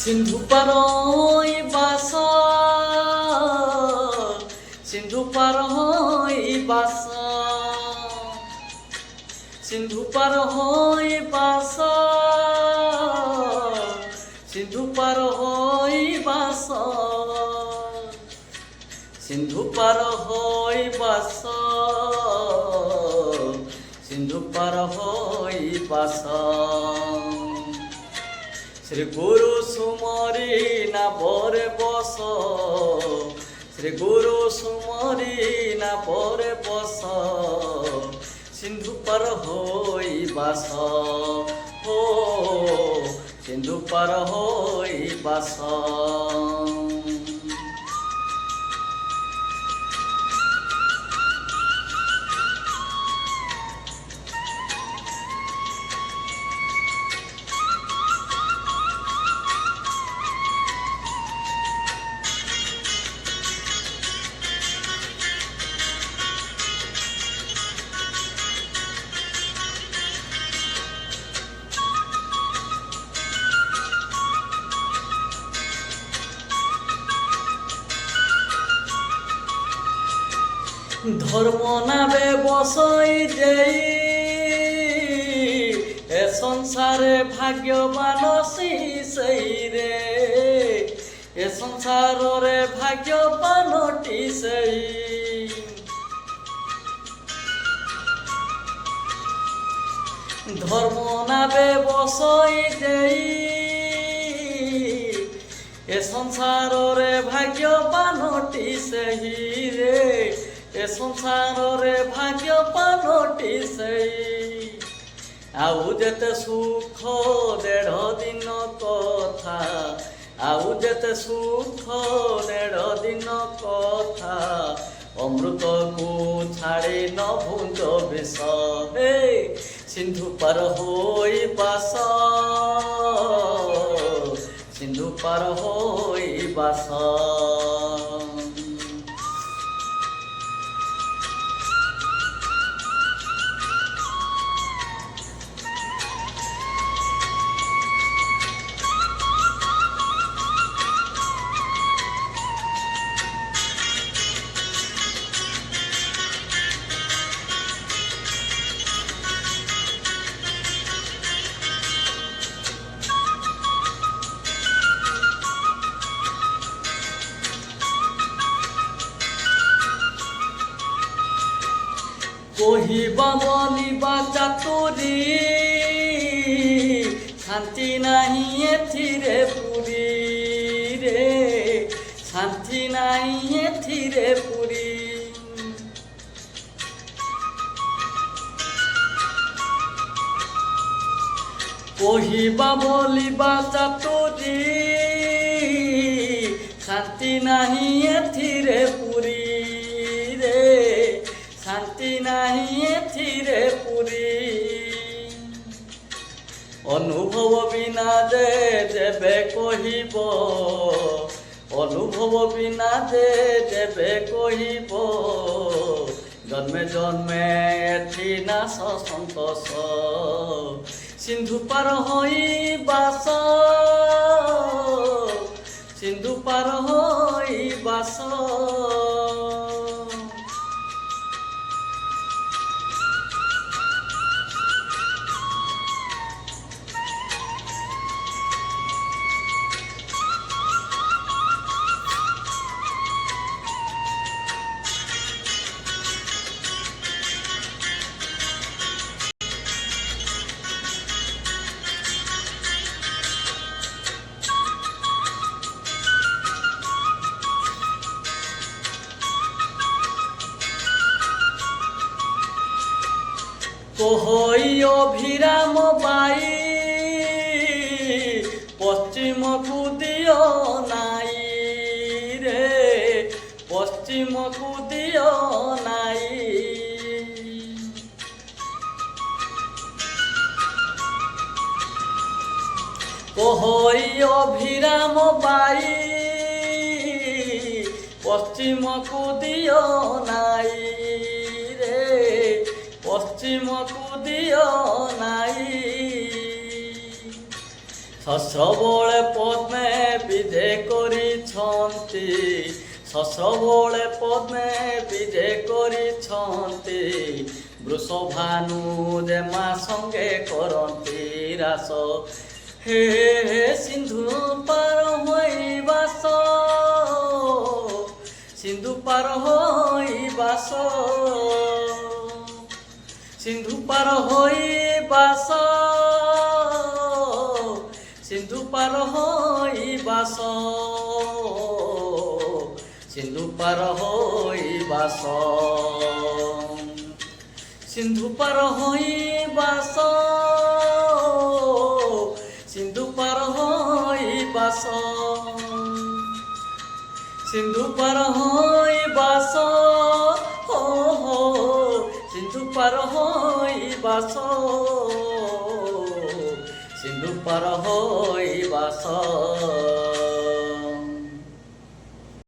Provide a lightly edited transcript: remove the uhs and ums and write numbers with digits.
সিন্ধু পারই বাস, সিন্ধু পারই বাস, সিন্ধু পারই বাস, সিন্ধু পারই বাস, সিন্ধু পারই বাস, সিন্ধু পারই বাস। শ্রী গুরু সুমরি না বরে বস, শ্রী গুরু সুমরি না বরে বস, সিন্ধু পার হই বাস, ও সিন্ধু পার হই বাস। ধর্ম নাবে বসই যেই এ সংসারে ভাগ্যবান সেই রে, এ সংসারে ভাগ্যবানটি সেই। ধর্ম নাবে বসই যেই এ সংসারে ভাগ্যবানটি সেই রে, এ সংসারে ভাগ্যবানটি সেই। ଆଉ ଯେତେ ସୁଖ ଦେଢ଼ ଦିନ କଥା, ଆଉ ଯେତେ ସୁଖ ଦେଢ଼ ଦିନ କଥା, ଅମୃତକୁ ଛାଡ଼ି ନ ଭୁଞ୍ଜ ବିଷ। ହେ ସିନ୍ଧୁ ପାର ହୋଇ ବାସ, ସିନ୍ଧୁ ପାର ହୋଇ ବାସ। কহিবা বলিবা চাতুরি, শান্তি নাহি এথিরে পুরী রে, শান্তি নাহি এথিরে পুরী। কহিবা বলিবা চাতুরি, শান্তি নাহি এথিরে পুরী রে, শান্তি নাহি এথিরে পুরী। অনুভব বিনা যে যেবে কহিব, অনুভব বিনা যে যেবে কহিব, জন্মে জন্মে এথি নাশ সন্তোষ। সিন্ধু পার হই বাস, সিন্ধু পার হই বাস। কহই অভিরাম বাই, পশ্চিমকু দিও নাই রে, পশ্চিমকু দিও নাই। কহই অভিরাম বাই, পশ্চিমকু দিও নাই রে, পশ্চিমকু দিও নাই। ଶସ୍ରବଳେ ପଦ୍ମେ ବିଜେ କରିଛନ୍ତି, ଶସ୍ରବଳେ ପଦ୍ମେ ବିଜେ କରିଛନ୍ତି, ବୃଷଭାନୁ ଯେ ମା ସଙ୍ଗେ କରନ୍ତି ରାସ। ହେ ସିନ୍ଧୁ ପାର ହୋଇ ବାସ, ସିନ୍ଧୁ ପାର ହୋଇ ବାସ, ସିନ୍ଧୁ ପାର ହୋଇ ବାସ, সিন্ধু পার হই বাস, সিন্ধু পার হই বাস, সিন্ধু পার হই বাস, সিন্ধু পার হই বাস, সিন্ধু পার হই বাস, সিন্ধু পার হই বাস, সিন্ধু পার হই বাস।